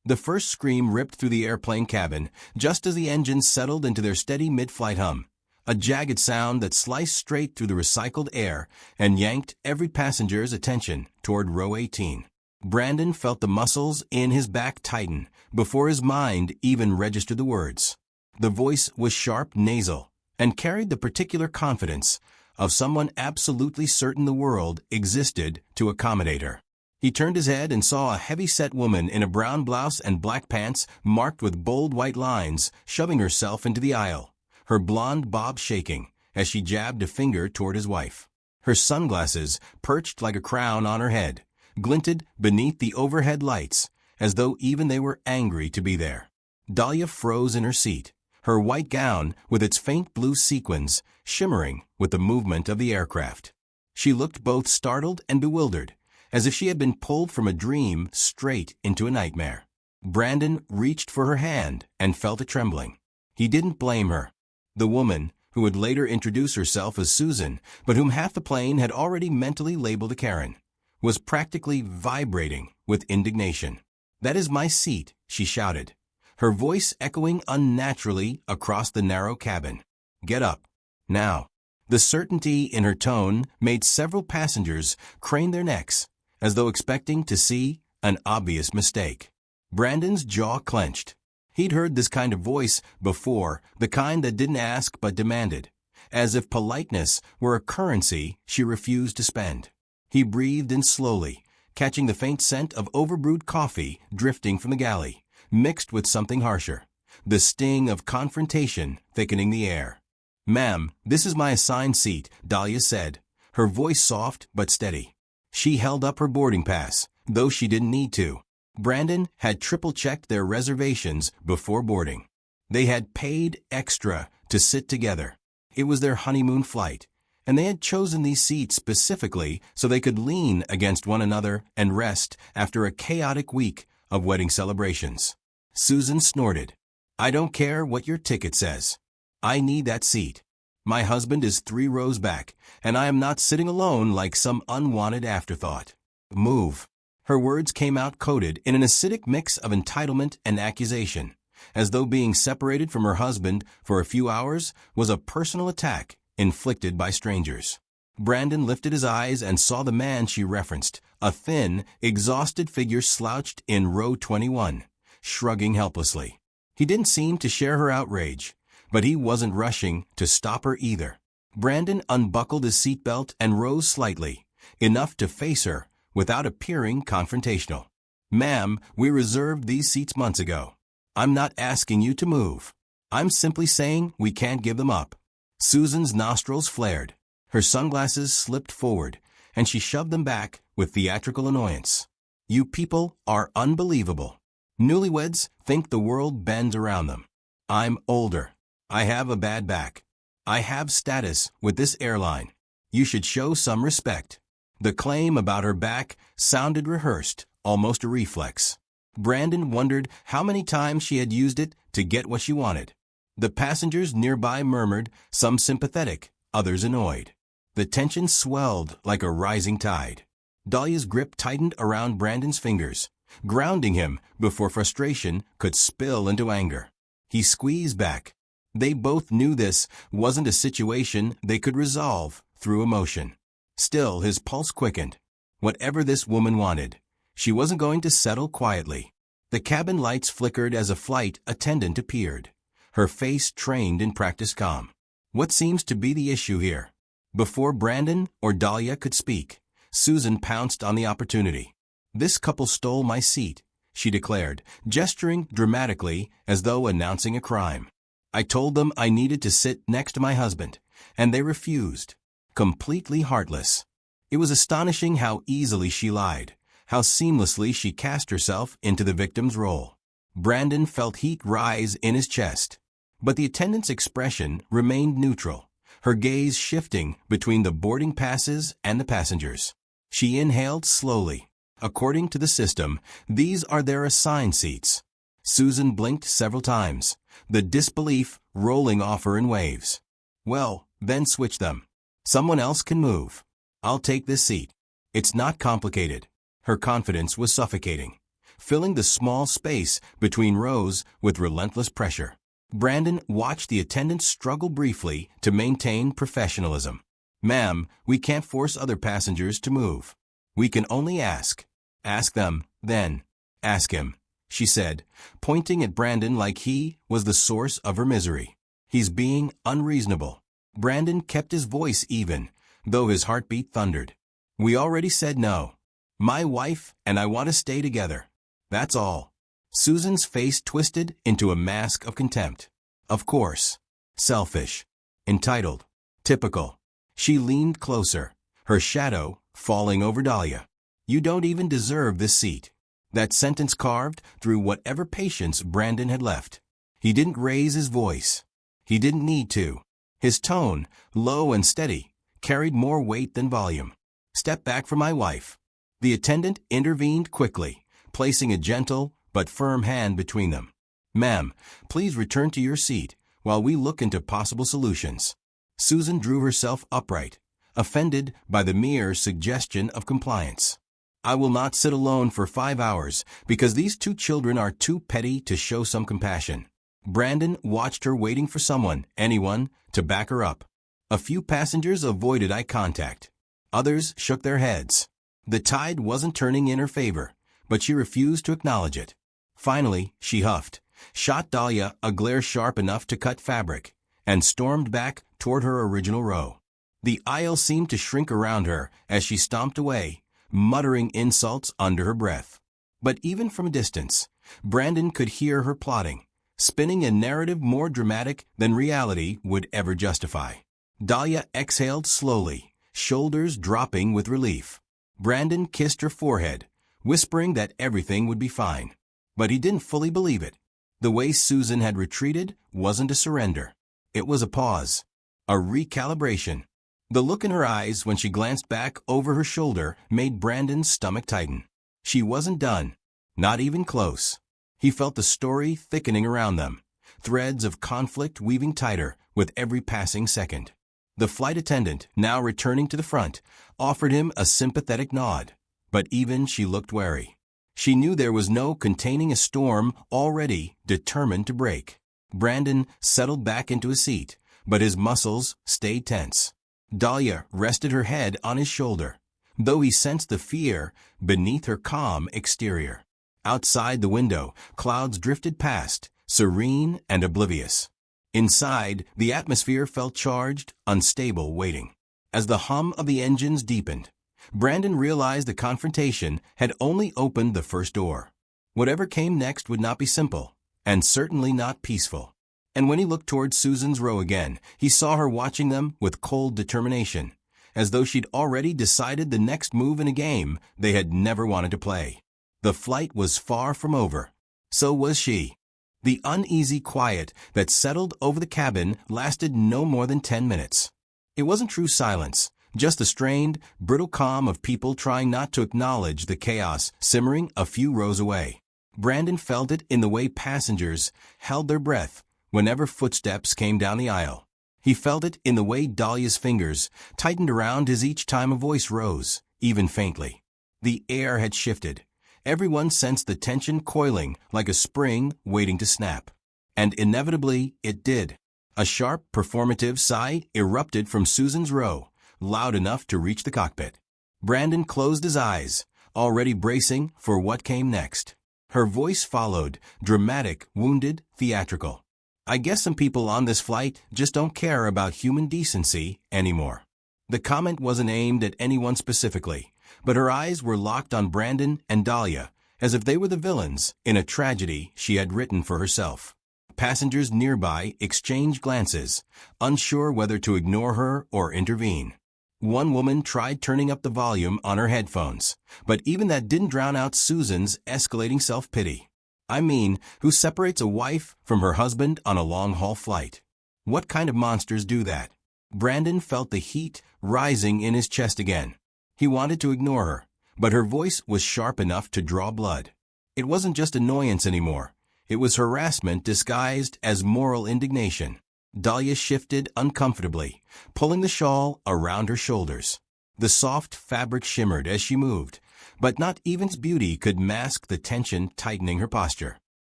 The first scream ripped through the airplane cabin just as the engines settled into their steady mid-flight hum, a jagged sound that sliced straight through the recycled air and yanked every passenger's attention toward row 18. Brandon felt the muscles in his back tighten before his mind even registered the words. The voice was sharp nasal and carried the particular confidence of someone absolutely certain the world existed to accommodate her. He turned his head and saw a heavy-set woman in a brown blouse and black pants marked with bold white lines shoving herself into the aisle, her blonde bob shaking as she jabbed a finger toward his wife. Her sunglasses, perched like a crown on her head, glinted beneath the overhead lights as though even they were angry to be there. Dahlia froze in her seat, her white gown with its faint blue sequins shimmering with the movement of the aircraft. She looked both startled and bewildered, as if she had been pulled from a dream straight into a nightmare. Brandon reached for her hand and felt it trembling. He didn't blame her. The woman, who would later introduce herself as Susan, but whom half the plane had already mentally labeled a Karen, was practically vibrating with indignation. "That is my seat," she shouted, her voice echoing unnaturally across the narrow cabin. "Get up. Now." The certainty in her tone made several passengers crane their necks, as though expecting to see an obvious mistake. Brandon's jaw clenched. He'd heard this kind of voice before, the kind that didn't ask but demanded, as if politeness were a currency she refused to spend. He breathed in slowly, catching the faint scent of overbrewed coffee drifting from the galley, mixed with something harsher, the sting of confrontation thickening the air. "Ma'am, this is my assigned seat," Dahlia said, her voice soft but steady. She held up her boarding pass, though she didn't need to. Brandon had triple-checked their reservations before boarding. They had paid extra to sit together. It was their honeymoon flight, and they had chosen these seats specifically so they could lean against one another and rest after a chaotic week of wedding celebrations. Susan snorted. "I don't care what your ticket says. I need that seat. My husband is 3 rows back, and I am not sitting alone like some unwanted afterthought. Move." Her words came out coated in an acidic mix of entitlement and accusation, as though being separated from her husband for a few hours was a personal attack inflicted by strangers. Brandon lifted his eyes and saw the man she referenced, a thin, exhausted figure slouched in row 21, shrugging helplessly. He didn't seem to share her outrage, but he wasn't rushing to stop her either. Brandon unbuckled his seatbelt and rose slightly, enough to face her without appearing confrontational. "Ma'am, we reserved these seats months ago. I'm not asking you to move. I'm simply saying we can't give them up." Susan's nostrils flared. Her sunglasses slipped forward, and she shoved them back with theatrical annoyance. "You people are unbelievable. Newlyweds think the world bends around them. I'm older. I have a bad back. I have status with this airline. You should show some respect." The claim about her back sounded rehearsed, almost a reflex. Brandon wondered how many times she had used it to get what she wanted. The passengers nearby murmured, some sympathetic, others annoyed. The tension swelled like a rising tide. Dahlia's grip tightened around Brandon's fingers, grounding him before frustration could spill into anger. He squeezed back. They both knew this wasn't a situation they could resolve through emotion. Still, his pulse quickened. Whatever this woman wanted, she wasn't going to settle quietly. The cabin lights flickered as a flight attendant appeared, her face trained in practiced calm. "What seems to be the issue here?" Before Brandon or Dahlia could speak, Susan pounced on the opportunity. "This couple stole my seat," she declared, gesturing dramatically as though announcing a crime. "I told them I needed to sit next to my husband, and they refused." Completely heartless. It was astonishing how easily she lied, how seamlessly she cast herself into the victim's role. Brandon felt heat rise in his chest, but the attendant's expression remained neutral, her gaze shifting between the boarding passes and the passengers. She inhaled slowly. "According to the system, these are their assigned seats." Susan blinked several times, the disbelief rolling off her in waves. "Well, then switch them. Someone else can move. I'll take this seat. It's not complicated." Her confidence was suffocating. filling the small space between rows with relentless pressure. Brandon watched the attendant struggle briefly to maintain professionalism. "Ma'am, we can't force other passengers to move. We can only ask." "Ask them, then. Ask him," she said, pointing at Brandon like he was the source of her misery. "He's being unreasonable." Brandon kept his voice even, though his heartbeat thundered. "We already said no. My wife and I want to stay together. That's all." Susan's face twisted into a mask of contempt. Of course. Selfish. Entitled. Typical. She leaned closer, her shadow falling over Dahlia. "You don't even deserve this seat." That sentence carved through whatever patience Brandon had left. He didn't raise his voice. He didn't need to. His tone, low and steady, carried more weight than volume. "Step back from my wife." The attendant intervened quickly, placing a gentle but firm hand between them. "Ma'am, please return to your seat while we look into possible solutions." Susan drew herself upright, offended by the mere suggestion of compliance. "I will not sit alone for 5 hours because these 2 children are too petty to show some compassion." Brandon watched her waiting for someone, anyone, to back her up. A few passengers avoided eye contact. Others shook their heads. The tide wasn't turning in her favor, but she refused to acknowledge it. Finally, she huffed, shot Dahlia a glare sharp enough to cut fabric, and stormed back toward her original row. The aisle seemed to shrink around her as she stomped away, muttering insults under her breath. But even from a distance, Brandon could hear her plotting, spinning a narrative more dramatic than reality would ever justify. Dahlia exhaled slowly, shoulders dropping with relief. Brandon kissed her forehead, whispering that everything would be fine. But he didn't fully believe it. The way Susan had retreated wasn't a surrender. It was a pause, a recalibration. The look in her eyes when she glanced back over her shoulder made Brandon's stomach tighten. She wasn't done, not even close. He felt the story thickening around them, threads of conflict weaving tighter with every passing second. The flight attendant, now returning to the front, offered him a sympathetic nod, but even she looked wary. She knew there was no containing a storm already determined to break. Brandon settled back into his seat, but his muscles stayed tense. Dahlia rested her head on his shoulder, though he sensed the fear beneath her calm exterior. Outside the window, clouds drifted past, serene and oblivious. Inside, the atmosphere felt charged, unstable, waiting. As the hum of the engines deepened, Brandon realized the confrontation had only opened the first door. Whatever came next would not be simple, and certainly not peaceful. And when he looked toward Susan's row again, he saw her watching them with cold determination, as though she'd already decided the next move in a game they had never wanted to play. The flight was far from over. So was she. The uneasy quiet that settled over the cabin lasted no more than 10 minutes. It wasn't true silence, just the strained, brittle calm of people trying not to acknowledge the chaos simmering a few rows away. Brandon felt it in the way passengers held their breath whenever footsteps came down the aisle. He felt it in the way Dahlia's fingers tightened around his each time a voice rose, even faintly. The air had shifted. Everyone sensed the tension coiling like a spring waiting to snap. And inevitably, it did. A sharp, performative sigh erupted from Susan's row, loud enough to reach the cockpit. Brandon closed his eyes, already bracing for what came next. Her voice followed, dramatic, wounded, theatrical. "I guess some people on this flight just don't care about human decency anymore." The comment wasn't aimed at anyone specifically, but her eyes were locked on Brandon and Dahlia, as if they were the villains in a tragedy she had written for herself. Passengers nearby exchanged glances, unsure whether to ignore her or intervene. One woman tried turning up the volume on her headphones, but even that didn't drown out Susan's escalating self-pity. I mean, who separates a wife from her husband on a long-haul flight? What kind of monsters do that? Brandon felt the heat rising in his chest again. He wanted to ignore her, but her voice was sharp enough to draw blood. It wasn't just annoyance anymore. It was harassment disguised as moral indignation. Dahlia shifted uncomfortably, pulling the shawl around her shoulders. The soft fabric shimmered as she moved, but not even its beauty could mask the tension tightening her posture.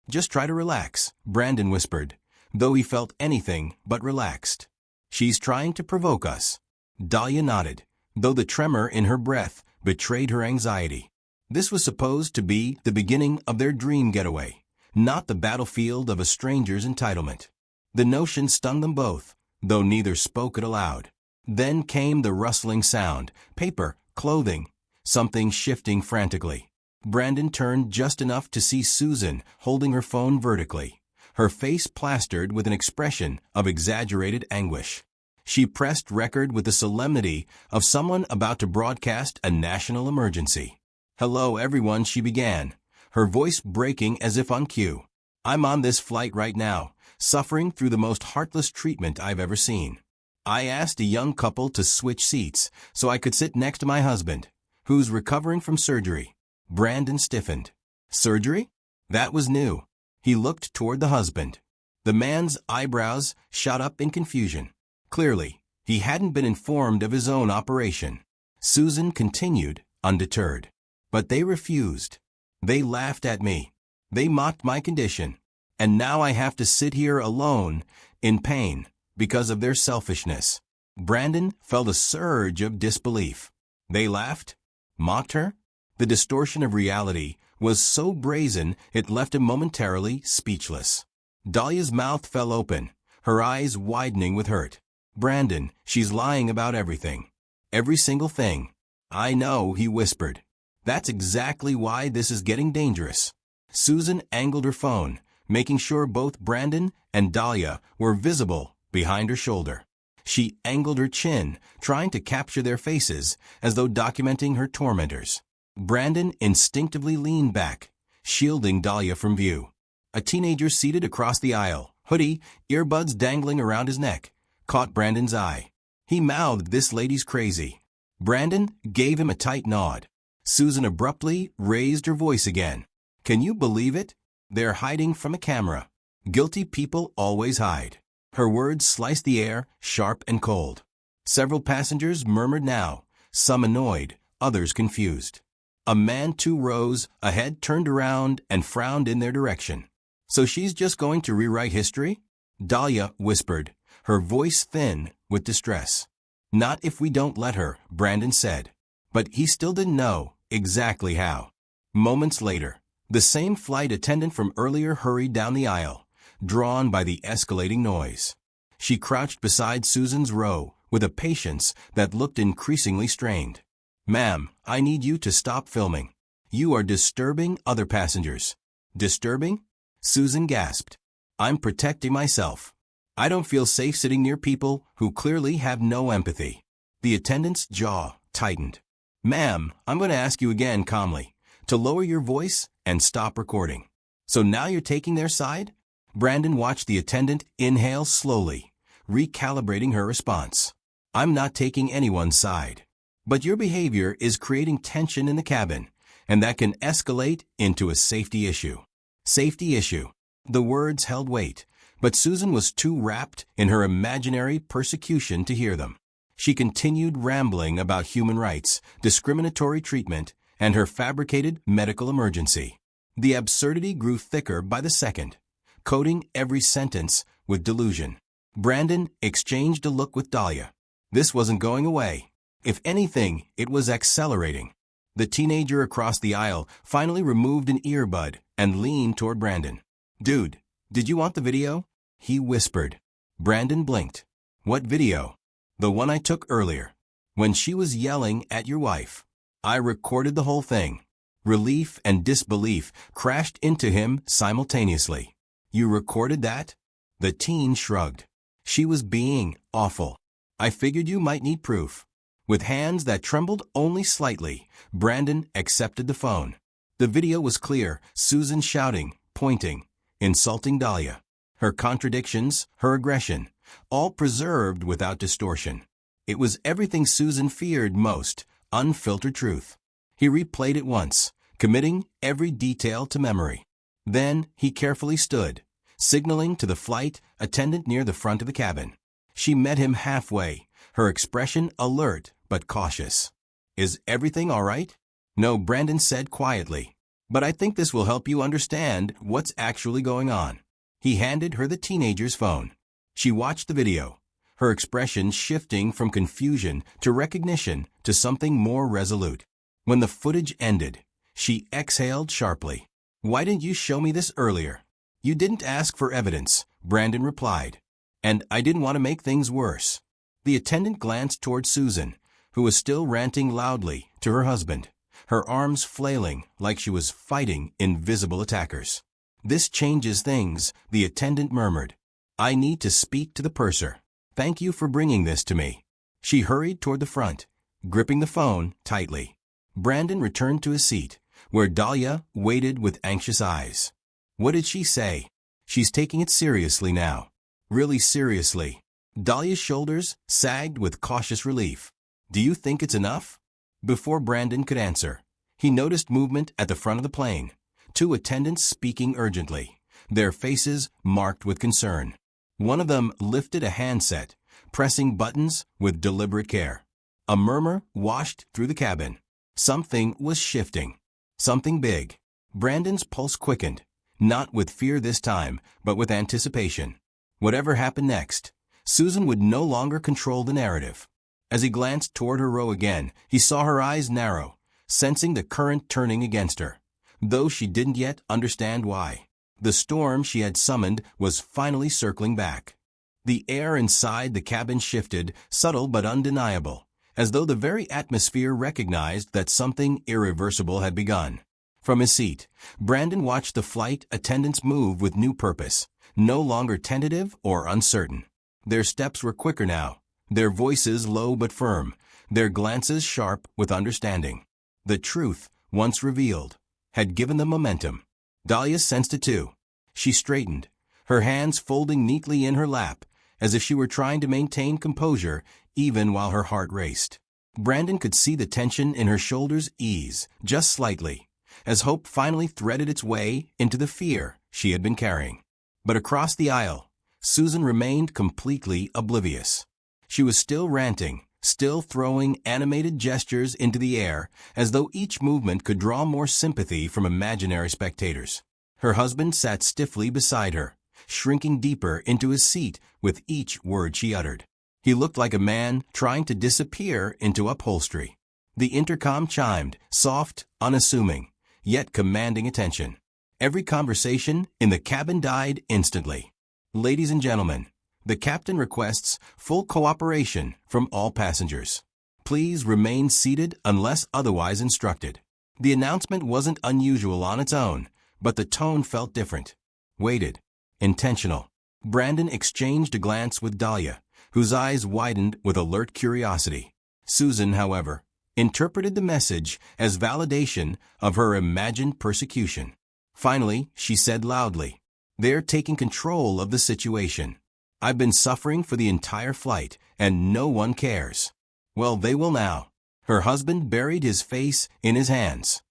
"Just try to relax," Brandon whispered, though he felt anything but relaxed. "She's trying to provoke us." Dahlia nodded, though the tremor in her breath betrayed her anxiety. This was supposed to be the beginning of their dream getaway, not the battlefield of a stranger's entitlement. The notion stung them both, though neither spoke it aloud. Then came the rustling sound, paper, clothing, something shifting frantically. Brandon turned just enough to see Susan holding her phone vertically, her face plastered with an expression of exaggerated anguish. She pressed record with the solemnity of someone about to broadcast a national emergency. "Hello everyone," she began, her voice breaking as if on cue. "I'm on this flight right now, suffering through the most heartless treatment I've ever seen. I asked a young couple to switch seats so I could sit next to my husband, who's recovering from surgery." Brandon stiffened. "Surgery?" That was new. He looked toward the husband. The man's eyebrows shot up in confusion. Clearly, he hadn't been informed of his own operation. Susan continued, undeterred. "But they refused. They laughed at me. They mocked my condition. And now I have to sit here alone, in pain, because of their selfishness." Brandon felt a surge of disbelief. They laughed? Mocked her? The distortion of reality was so brazen it left him momentarily speechless. Dahlia's mouth fell open, her eyes widening with hurt. "Brandon, she's lying about everything. Every single thing." "I know," he whispered. "That's exactly why this is getting dangerous." Susan angled her phone, making sure both Brandon and Dahlia were visible behind her shoulder. She angled her chin, trying to capture their faces, as though documenting her tormentors. Brandon instinctively leaned back, shielding Dahlia from view. A teenager seated across the aisle, hoodie, earbuds dangling around his neck, caught Brandon's eye. He mouthed, "This lady's crazy." Brandon gave him a tight nod. Susan abruptly raised her voice again. "Can you believe it? They're hiding from a camera. Guilty people always hide." Her words sliced the air, sharp and cold. Several passengers murmured now, some annoyed, others confused. A man 2 rows ahead turned around and frowned in their direction. "So she's just going to rewrite history?" Dahlia whispered, her voice thin with distress. "Not if we don't let her," Brandon said. But he still didn't know exactly how. Moments later, the same flight attendant from earlier hurried down the aisle, drawn by the escalating noise. She crouched beside Susan's row with a patience that looked increasingly strained. "Ma'am, I need you to stop filming. You are disturbing other passengers." "Disturbing?" Susan gasped. "I'm protecting myself. I don't feel safe sitting near people who clearly have no empathy." The attendant's jaw tightened. "Ma'am, I'm going to ask you again calmly to lower your voice and stop recording." "So now you're taking their side?" Brandon watched the attendant inhale slowly, recalibrating her response. "I'm not taking anyone's side. But your behavior is creating tension in the cabin, and that can escalate into a safety issue." Safety issue. The words held weight, but Susan was too wrapped in her imaginary persecution to hear them. She continued rambling about human rights, discriminatory treatment, and her fabricated medical emergency. The absurdity grew thicker by the second, coating every sentence with delusion. Brandon exchanged a look with Dahlia. This wasn't going away. If anything, it was accelerating. The teenager across the aisle finally removed an earbud and leaned toward Brandon. "Dude, did you want the video?" he whispered. Brandon blinked. "What video?" "The one I took earlier, when she was yelling at your wife. I recorded the whole thing." Relief and disbelief crashed into him simultaneously. "You recorded that?" The teen shrugged. "She was being awful. I figured you might need proof." With hands that trembled only slightly, Brandon accepted the phone. The video was clear, Susan shouting, pointing, insulting Dahlia. Her contradictions, her aggression, all preserved without distortion. It was everything Susan feared most, unfiltered truth. He replayed it once, committing every detail to memory. Then he carefully stood, signaling to the flight attendant near the front of the cabin. She met him halfway, her expression alert but cautious. "Is everything all right?" "No," Brandon said quietly. "But I think this will help you understand what's actually going on." He handed her the teenager's phone. She watched the video, her expression shifting from confusion to recognition to something more resolute. When the footage ended, she exhaled sharply. "Why didn't you show me this earlier?" "You didn't ask for evidence," Brandon replied. "And I didn't want to make things worse." The attendant glanced toward Susan, who was still ranting loudly to her husband, her arms flailing like she was fighting invisible attackers. "This changes things," the attendant murmured. "I need to speak to the purser. Thank you for bringing this to me." She hurried toward the front, gripping the phone tightly. Brandon returned to his seat, where Dahlia waited with anxious eyes. What did she say? "She's taking it seriously now." "Really seriously?" Dahlia's shoulders sagged with cautious relief. "Do you think it's enough?" Before Brandon could answer, he noticed movement at the front of the plane. Two attendants speaking urgently, their faces marked with concern. One of them lifted a handset, pressing buttons with deliberate care. A murmur washed through the cabin. Something was shifting. Something big. Brandon's pulse quickened, not with fear this time, but with anticipation. Whatever happened next, Susan would no longer control the narrative. As he glanced toward her row again, he saw her eyes narrow, sensing the current turning against her, though she didn't yet understand why. The storm she had summoned was finally circling back. The air inside the cabin shifted, subtle but undeniable, as though the very atmosphere recognized that something irreversible had begun. From his seat, Brandon watched the flight attendants move with new purpose, no longer tentative or uncertain. Their steps were quicker now, their voices low but firm, their glances sharp with understanding. The truth, once revealed, had given them momentum. Dahlia sensed it too. She straightened, her hands folding neatly in her lap, as if she were trying to maintain composure even while her heart raced. Brandon could see the tension in her shoulders ease, just slightly, as hope finally threaded its way into the fear she had been carrying. But across the aisle, Susan remained completely oblivious. She was still ranting, still throwing animated gestures into the air, as though each movement could draw more sympathy from imaginary spectators. Her husband sat stiffly beside her, shrinking deeper into his seat with each word she uttered. He looked like a man trying to disappear into upholstery. The intercom chimed, soft, unassuming, yet commanding attention. Every conversation in the cabin died instantly. "Ladies and gentlemen, the captain requests full cooperation from all passengers. Please remain seated unless otherwise instructed." The announcement wasn't unusual on its own, but the tone felt different. Weighted. Intentional. Brandon exchanged a glance with Dahlia, whose eyes widened with alert curiosity. Susan, however, interpreted the message as validation of her imagined persecution. Finally, she said loudly, "They're taking control of the situation. I've been suffering for the entire flight, and no one cares." "Well, they will now." Her husband buried his face in his hands.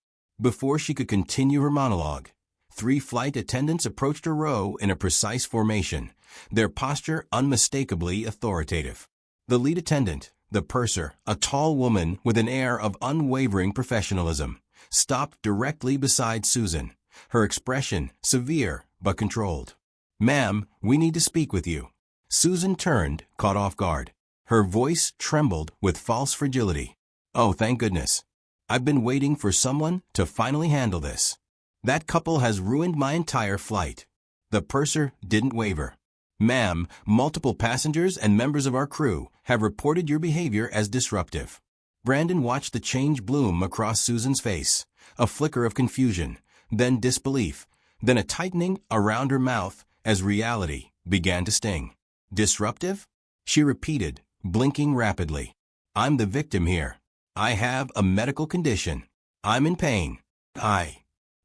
Before she could continue her monologue, 3 flight attendants approached her row in a precise formation, their posture unmistakably authoritative. The lead attendant, the purser, a tall woman with an air of unwavering professionalism, stopped directly beside Susan, her expression severe but controlled. "Ma'am, we need to speak with you." Susan turned, caught off guard. Her voice trembled with false fragility. "Oh, thank goodness. I've been waiting for someone to finally handle this. That couple has ruined my entire flight." The purser didn't waver. "Ma'am, multiple passengers and members of our crew have reported your behavior as disruptive." Brandon watched the change bloom across Susan's face, a flicker of confusion, then disbelief, then a tightening around her mouth as reality began to sting. "Disruptive?" she repeated, blinking rapidly. "I'm the victim here. I have a medical condition. I'm in pain.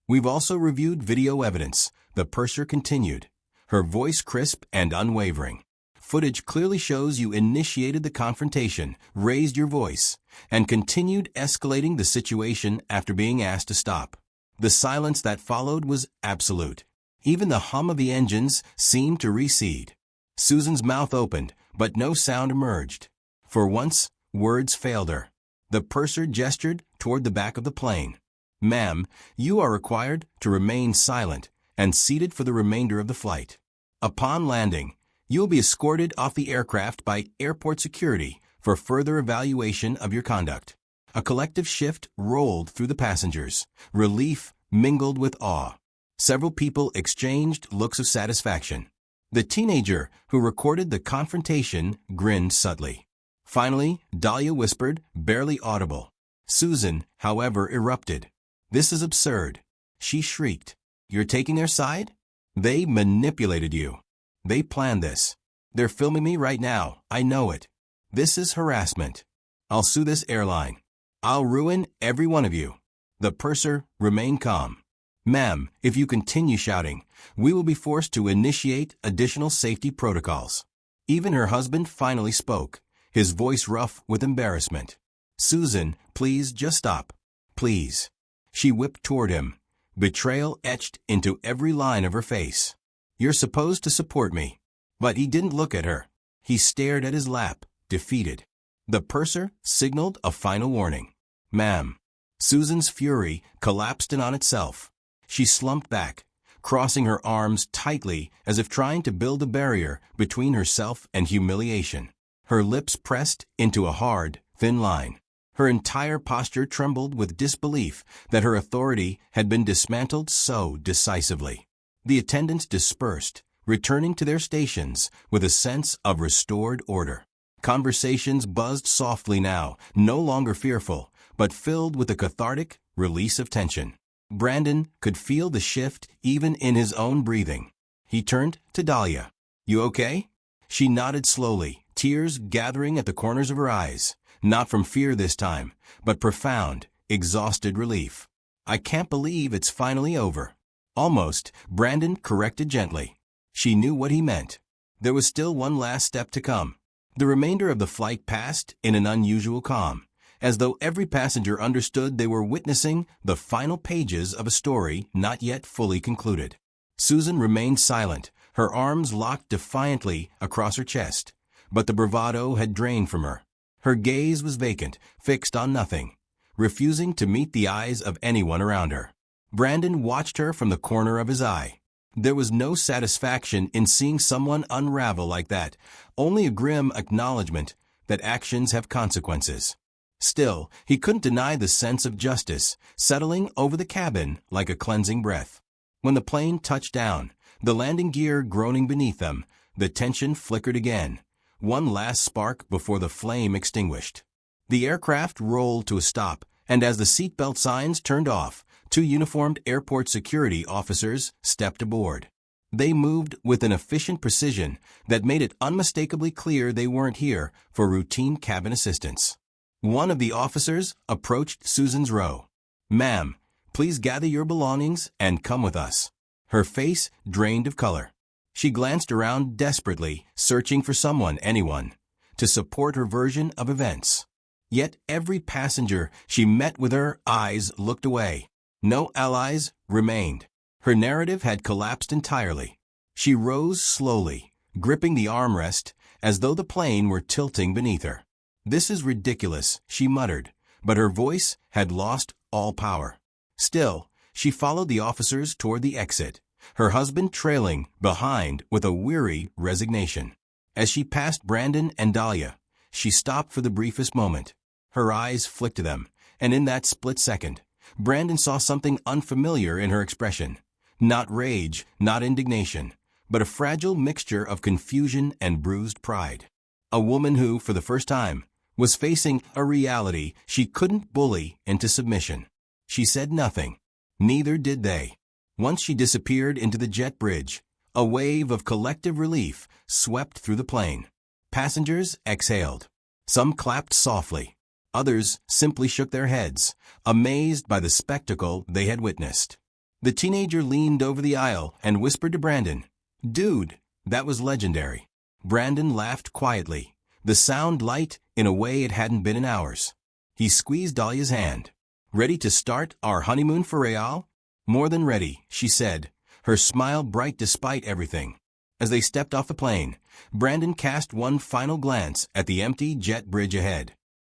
We've also reviewed video evidence," the purser continued, her voice crisp and unwavering. "Footage clearly shows you initiated the confrontation, raised your voice, and continued escalating the situation after being asked to stop. The silence that followed was absolute. Even the hum of the engines seemed to recede." Susan's mouth opened, but no sound emerged. For once, words failed her. The purser gestured toward the back of the plane. "Ma'am, you are required to remain silent and seated for the remainder of the flight. Upon landing, you will be escorted off the aircraft by airport security for further evaluation of your conduct." A collective shift rolled through the passengers, relief mingled with awe. Several people exchanged looks of satisfaction. The teenager who recorded the confrontation grinned subtly. Finally, Dahlia whispered, barely audible. Susan, however, erupted. "This is absurd," she shrieked. "You're taking their side? They manipulated you. They planned this. They're filming me right now, I know it. This is harassment. I'll sue this airline. I'll ruin every one of you." The purser remained calm. "Ma'am, if you continue shouting, we will be forced to initiate additional safety protocols." Even her husband finally spoke, his voice rough with embarrassment. "Susan, please just stop. Please." She whipped toward him, betrayal etched into every line of her face. "You're supposed to support me." But he didn't look at her. He stared at his lap, defeated. The purser signaled a final warning. "Ma'am." Susan's fury collapsed in on itself. She slumped back, crossing her arms tightly as if trying to build a barrier between herself and humiliation. Her lips pressed into a hard, thin line. Her entire posture trembled with disbelief that her authority had been dismantled so decisively. The attendants dispersed, returning to their stations with a sense of restored order. Conversations buzzed softly now, no longer fearful, but filled with a cathartic release of tension. Brandon could feel the shift even in his own breathing. He turned to Dahlia. "You okay?" She nodded slowly, tears gathering at the corners of her eyes, not from fear this time, but profound, exhausted relief. "I can't believe it's finally over." "Almost," Brandon corrected gently. She knew what he meant. There was still one last step to come. The remainder of the flight passed in an unusual calm, as though every passenger understood they were witnessing the final pages of a story not yet fully concluded. Susan remained silent, her arms locked defiantly across her chest, but the bravado had drained from her. Her gaze was vacant, fixed on nothing, refusing to meet the eyes of anyone around her. Brandon watched her from the corner of his eye. There was no satisfaction in seeing someone unravel like that, only a grim acknowledgement that actions have consequences. Still, he couldn't deny the sense of justice settling over the cabin like a cleansing breath. When the plane touched down, the landing gear groaning beneath them, the tension flickered again, one last spark before the flame extinguished. The aircraft rolled to a stop, and as the seatbelt signs turned off, 2 uniformed airport security officers stepped aboard. They moved with an efficient precision that made it unmistakably clear they weren't here for routine cabin assistance. One of the officers approached Susan's row. "Ma'am, please gather your belongings and come with us." Her face drained of color. She glanced around desperately, searching for someone, anyone, to support her version of events. Yet every passenger she met with her eyes looked away. No allies remained. Her narrative had collapsed entirely. She rose slowly, gripping the armrest as though the plane were tilting beneath her. "This is ridiculous," she muttered, but her voice had lost all power. Still, she followed the officers toward the exit, her husband trailing behind with a weary resignation. As she passed Brandon and Dahlia, she stopped for the briefest moment. Her eyes flicked to them, and in that split second, Brandon saw something unfamiliar in her expression. Not rage, not indignation, but a fragile mixture of confusion and bruised pride. A woman who, for the first time, was facing a reality she couldn't bully into submission. She said nothing. Neither did they. Once she disappeared into the jet bridge, a wave of collective relief swept through the plane. Passengers exhaled. Some clapped softly. Others simply shook their heads, amazed by the spectacle they had witnessed. The teenager leaned over the aisle and whispered to Brandon, "Dude, that was legendary." Brandon laughed quietly, the sound light in a way it hadn't been in hours. He squeezed Dahlia's hand. "Ready to start our honeymoon for Real?" "More than ready," she said, her smile bright despite everything. As they stepped off the plane, Brandon cast one final glance at the empty jet bridge ahead.